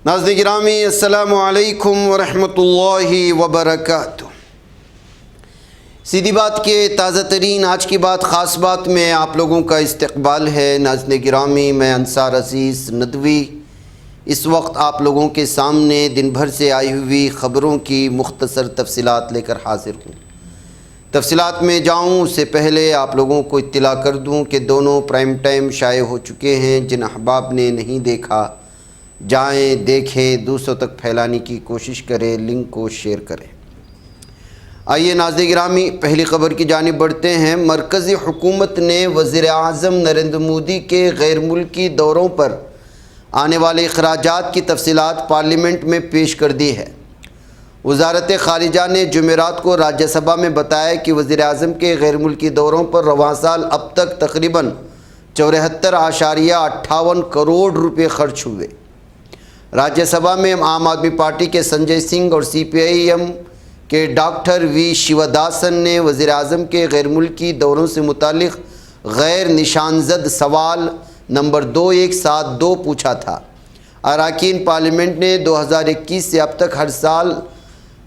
ناظرین گرامی السلام علیکم ورحمۃ اللہ وبرکاتہ۔ سیدھی بات کے تازہ ترین آج کی بات خاص بات میں آپ لوگوں کا استقبال ہے۔ ناظرین گرامی، میں انصار عزیز ندوی اس وقت آپ لوگوں کے سامنے دن بھر سے آئی ہوئی خبروں کی مختصر تفصیلات لے کر حاضر ہوں۔ تفصیلات میں جاؤں اس سے پہلے آپ لوگوں کو اطلاع کر دوں کہ دونوں پرائم ٹائم شائع ہو چکے ہیں۔ جن احباب نے نہیں دیکھا جائیں دیکھیں، دوسروں تک پھیلانے کی کوشش کریں، لنک کو شیئر کریں۔ آئیے ناظرین گرامی، پہلی خبر کی جانب بڑھتے ہیں۔ مرکزی حکومت نے وزیر اعظم نریندر مودی کے غیر ملکی دوروں پر آنے والے اخراجات کی تفصیلات پارلیمنٹ میں پیش کر دی ہے۔ وزارت خارجہ نے جمعرات کو راجیہ سبھا میں بتایا کہ وزیر اعظم کے غیر ملکی دوروں پر رواں سال اب تک تقریباً 74.58 کروڑ روپے خرچ ہوئے۔ راجیہ سبھا میں عام آدمی پارٹی کے سنجے سنگھ اور سی پی آئی ایم کے ڈاکٹر وی شیوداسن نے وزیر اعظم کے غیر ملکی دوروں سے متعلق غیر نشان زد سوال نمبر 2172 پوچھا تھا۔ اراکین پارلیمنٹ نے 2021 سے اب تک ہر سال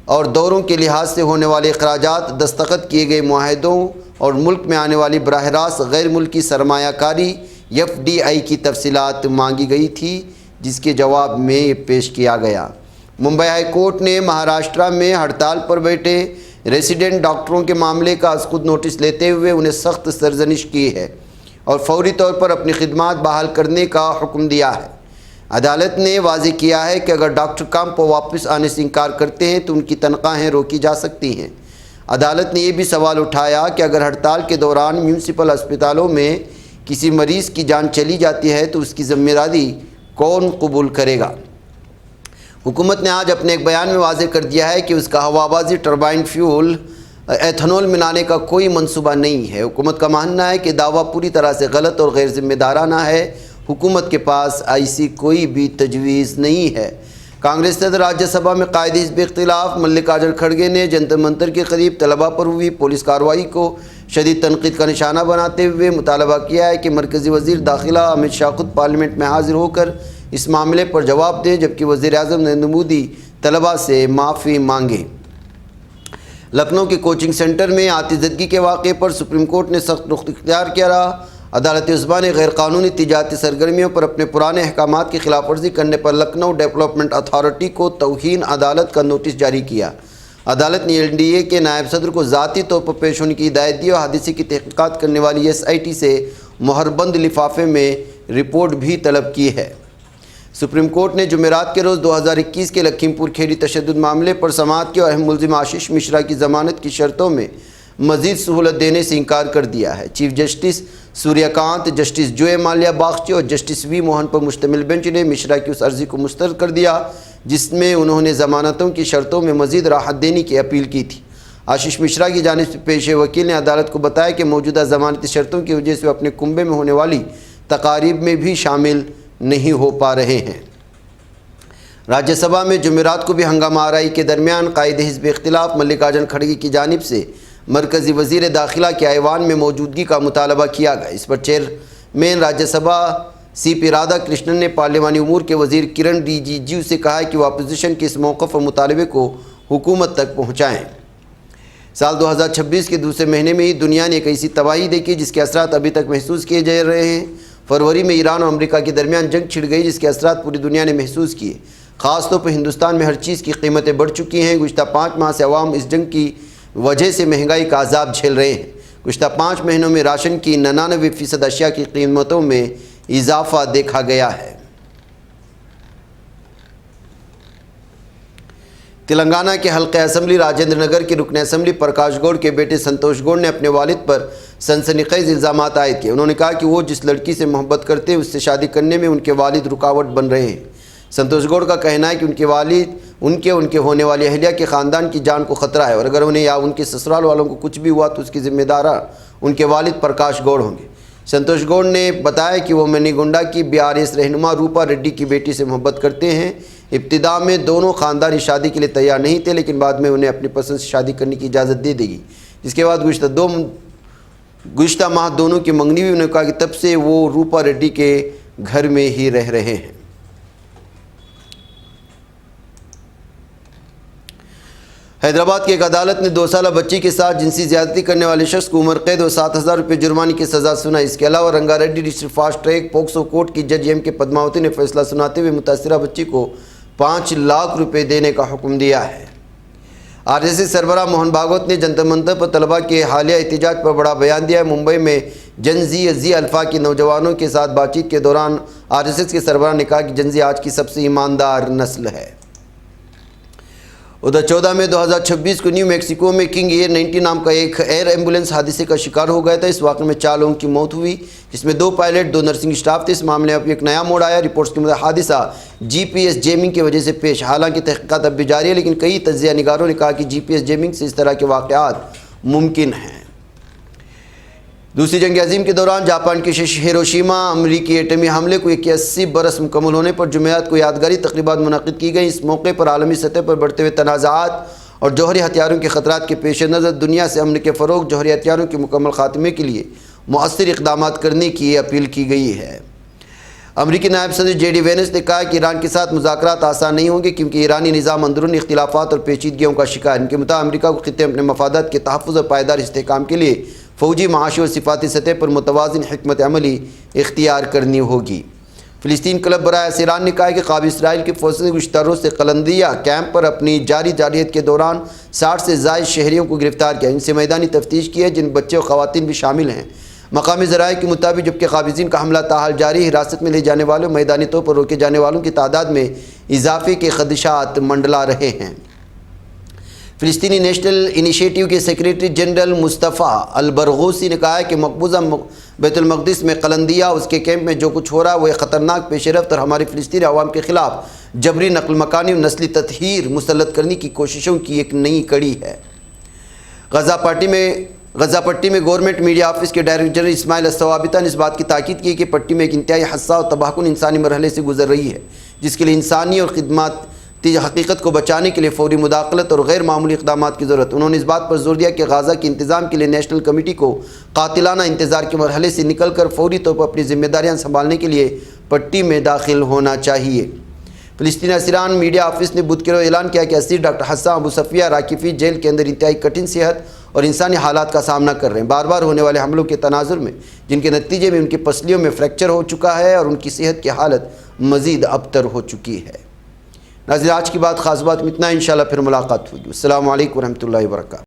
اور دوروں کے لحاظ سے ہونے والے اخراجات، دستخط کیے گئے معاہدوں اور ملک میں آنے والی براہ راست غیر ملکی سرمایہ کاری FDI کی تفصیلات مانگی گئی تھی، جس کے جواب میں یہ پیش کیا گیا۔ ممبئی ہائی کورٹ نے مہاراشٹرا میں ہڑتال پر بیٹھے ریزیڈنٹ ڈاکٹروں کے معاملے کا از خود نوٹس لیتے ہوئے انہیں سخت سرزنش کی ہے اور فوری طور پر اپنی خدمات بحال کرنے کا حکم دیا ہے۔ عدالت نے واضح کیا ہے کہ اگر ڈاکٹر کام پر واپس آنے سے انکار کرتے ہیں تو ان کی تنخواہیں روکی جا سکتی ہیں۔ عدالت نے یہ بھی سوال اٹھایا کہ اگر ہڑتال کے دوران میونسپل اسپتالوں میں کسی مریض کی جان چلی جاتی ہے تو اس کی ذمہ داری کون قبول کرے گا۔ حکومت نے آج اپنے ایک بیان میں واضح کر دیا ہے کہ اس کا ہوابازی ٹربائن فیول ایتھنول ملانے کا کوئی منصوبہ نہیں ہے۔ حکومت کا ماننا ہے کہ دعویٰ پوری طرح سے غلط اور غیر ذمہ دارانہ ہے۔ حکومت کے پاس ایسی کوئی بھی تجویز نہیں ہے۔ کانگریس صدر راجیہ سبھا میں قائد حزب اختلاف ملکاجن کھڑگے نے جنتر منتر کے قریب طلباء پر ہوئی پولیس کارروائی کو شدید تنقید کا نشانہ بناتے ہوئے مطالبہ کیا ہے کہ مرکزی وزیر داخلہ امت شاہ خود پارلیمنٹ میں حاضر ہو کر اس معاملے پر جواب دیں، جبکہ وزیر اعظم نریندر مودی طلباء سے معافی مانگیں۔ لکھنؤ کے کوچنگ سینٹر میں آتش زدگی کے واقعے پر سپریم کورٹ نے سخت رخ اختیار کیا رہا۔ عدالت عظمیٰ نے غیر قانونی تجارتی سرگرمیوں پر اپنے پرانے احکامات کی خلاف ورزی کرنے پر لکھنؤ ڈیولپمنٹ اتھارٹی کو توہین عدالت کا نوٹس جاری کیا۔ عدالت نے LDA کے نائب صدر کو ذاتی طور پر پیش ہونے کی ہدایت دی اور حادثے کی تحقیقات کرنے والی SIT سے مہربند لفافے میں رپورٹ بھی طلب کی ہے۔ سپریم کورٹ نے جمعرات کے روز 2021 کے لکھیم پور کھیری تشدد معاملے پر سماعت کی اور اہم ملزم آشیش مشرا کی ضمانت کی شرطوں میں مزید سہولت دینے سے انکار کر دیا ہے۔ چیف جسٹس سوریہ کانت، جسٹس جو مالیہ باغچی اور جسٹس وی موہن پر مشتمل بینچ نے مشرا کی اس عرضی کو مسترد کر دیا جس میں انہوں نے ضمانتوں کی شرطوں میں مزید راحت دینے کی اپیل کی تھی۔ آشیش مشرا کی جانب سے پیش وکیل نے عدالت کو بتایا کہ موجودہ ضمانتی شرطوں کی وجہ سے وہ اپنے کنبے میں ہونے والی تقاریب میں بھی شامل نہیں ہو پا رہے ہیں۔ راجیہ سبھا میں جمعرات کو بھی ہنگامہ آرائی کے درمیان قائد حزب اختلاف ملکاجن کھڑگے کی جانب سے مرکزی وزیر داخلہ کے ایوان میں موجودگی کا مطالبہ کیا گیا۔ اس پر چیئرمین راجیہ سبھا CP رادھا کرشنن نے پارلیمانی امور کے وزیر کرن رجیجو سے کہا کہ وہ اپوزیشن کے اس موقف اور مطالبے کو حکومت تک پہنچائیں۔ سال 2026 کے دوسرے مہینے میں ہی دنیا نے ایک ایسی تباہی دیکھی جس کے اثرات ابھی تک محسوس کیے جا رہے ہیں۔ فروری میں ایران اور امریکہ کے درمیان جنگ چھڑ گئی جس کے اثرات پوری دنیا نے محسوس کیے۔ خاص طور پر ہندوستان میں ہر چیز کی قیمتیں بڑھ چکی ہیں۔ گزشتہ 5 ماہ سے عوام اس جنگ کی وجہ سے مہنگائی کا عذاب جھیل رہے ہیں۔ گزشتہ 5 مہینوں میں راشن کی 99% اشیاء کی قیمتوں میں اضافہ دیکھا گیا ہے۔ تلنگانہ کے حلقہ اسمبلی راجندر نگر کے رکن اسمبلی پرکاش گوڑ کے بیٹے سنتوش گوڑ نے اپنے والد پر سنسنی خیز الزامات عائد کیے۔ انہوں نے کہا کہ وہ جس لڑکی سے محبت کرتے ہیں اس سے شادی کرنے میں ان کے والد رکاوٹ بن رہے ہیں۔ سنتوش گوڑ کا کہنا ہے کہ ان کے والد ان کے ہونے والی اہلیہ کے خاندان کی جان کو خطرہ ہے اور اگر انہیں یا ان کے سسرال والوں کو کچھ بھی ہوا تو اس کی ذمہ دار ان کے والد پرکاش گوڑ ہوں گے۔ سنتوش گوڑ نے بتایا کہ وہ منی گنڈا کی BRS رہنما روپا ریڈی کی بیٹی سے محبت کرتے ہیں۔ ابتدا میں دونوں خاندانی شادی کے لیے تیار نہیں تھے لیکن بعد میں انہیں اپنی پسند سے شادی کرنے کی اجازت دے دی گئی، جس کے بعد گزشتہ ماہ دونوں کی منگنی ہوئی۔ انہوں نے کہا کہ تب سے وہ روپا ریڈی کے گھر میں ہی رہ رہے ہیں۔ حیدرآباد کی ایک عدالت نے 2 سالہ بچی کے ساتھ جنسی زیادتی کرنے والے شخص کو عمر قید اور 7,000 روپے جرمانے کی سزا سنائی۔ اس کے علاوہ Ranga Reddy district fast track POCSO court کی جج ایم کے پدماوتی نے فیصلہ سناتے ہوئے متاثرہ بچی کو 5 لاکھ روپے دینے کا حکم دیا ہے۔ RSS سربراہ موہن بھاگوت نے جنتر منتر پر طلباء کے حالیہ احتجاج پر بڑا بیان دیا ہے۔ ممبئی میں جن زی الفا کے نوجوانوں کے ساتھ بات چیت کے دوران RSS کے سربراہ نے کہا کہ جن زی آج کی سب سے ایماندار نسل ہے۔ ادھر 14 مئی 2026 کو نیو میکسیکو میں کنگ ایئر 90 نام کا ایک ایئر ایمبولینس حادثے کا شکار ہو گیا تھا۔ اس واقعے میں 4 لوگوں کی موت ہوئی، جس میں 2 پائلٹ 2 نرسنگ سٹاف تھے۔ اس معاملے میں ایک نیا موڑ آیا۔ رپورٹس کے مطابق حادثہ GPS جیمنگ کی وجہ سے پیش، حالانکہ تحقیقات اب بھی جاری ہے، لیکن کئی تجزیہ نگاروں نے کہا کہ GPS جیمنگ سے اس طرح کے واقعات ممکن ہیں۔ دوسری جنگ عظیم کے دوران جاپان کے ہیروشیما امریکی ایٹمی حملے کو 81 برس مکمل ہونے پر جمعرات کو یادگاری تقریبات منعقد کی گئیں۔ اس موقع پر عالمی سطح پر بڑھتے ہوئے تنازعات اور جوہری ہتھیاروں کے خطرات کے پیش نظر دنیا سے امن کے فروغ، جوہری ہتھیاروں کے مکمل خاتمے کے لیے مؤثر اقدامات کرنے کی اپیل کی گئی ہے۔ امریکی نائب صدر JD وینس نے کہا کہ ایران کے ساتھ مذاکرات آسان نہیں ہوں گے، کیونکہ ایرانی نظام اندرونی اختلافات اور پیچیدگیوں کا شکار ہے۔ ان کے مطابق امریکہ کو خطے اپنے مفادات کے تحفظ اور پائیدار استحکام کے لیے فوجی، معاشی اور صفاتی سطح پر متوازن حکمت عملی اختیار کرنی ہوگی۔ فلسطین کلب برائے ایران نے کہا کہ قابل اسرائیل کی فوجوں نے گزشتہ روز سے قلندیہ کیمپ پر اپنی جاری جارحیت کے دوران 60 سے زائد شہریوں کو گرفتار کیا، ان سے میدانی تفتیش کی ہے، جن بچے اور خواتین بھی شامل ہیں۔ مقامی ذرائع کے مطابق جبکہ قابضین کا حملہ تاحال جاری، حراست میں لے جانے والوں، میدانی طور پر روکے جانے والوں کی تعداد میں اضافے کے خدشات منڈلا رہے ہیں۔ فلسطینی نیشنل انیشیٹو کے سیکریٹری جنرل مصطفیٰ البرغوثی نے کہا ہے کہ مقبوضہ بیت المقدس میں قلندیہ اس کے کیمپ میں جو کچھ ہو رہا ہے وہ ایک خطرناک پیش رفت اور ہماری فلسطینی عوام کے خلاف جبری نقل مکانی اور نسلی تطہیر مسلط کرنے کی کوششوں کی ایک نئی کڑی ہے۔ غزہ پٹی میں گورنمنٹ میڈیا آفس کے ڈائریکٹر جنرل اسماعیل الثوابتہ نے اس بات کی تاکید کی کہ پٹی میں ایک انتہائی حساس اور تباہ کن انسانی مرحلے سے گزر رہی ہے، جس کے لیے انسانی اور خدمات حقیقت کو بچانے کے لیے فوری مداخلت اور غیر معمولی اقدامات کی ضرورت۔ انہوں نے اس بات پر زور دیا کہ غزہ کے انتظام کے لیے نیشنل کمیٹی کو قاتلانہ انتظار کے مرحلے سے نکل کر فوری طور پر اپنی ذمہ داریاں سنبھالنے کے لیے پٹی میں داخل ہونا چاہیے۔ فلسطینی اسیران میڈیا آفس نے بدھ کے روز اعلان کیا کہ اسیر ڈاکٹر حسان ابو صفیہ راکفی جیل کے اندر انتہائی کٹھن صحت اور انسانی حالات کا سامنا کر رہے ہیں، بار بار ہونے والے حملوں کے تناظر میں، جن کے نتیجے میں ان کی پسلیوں میں فریکچر ہو چکا ہے اور ان کی صحت کی حالت مزید ابتر ہو چکی ہے۔ ناظرین، آج کی بات خاص بات میں اتنا، انشاءاللہ پھر ملاقات ہوگی۔ السلام علیکم ورحمۃ اللہ وبرکاتہ۔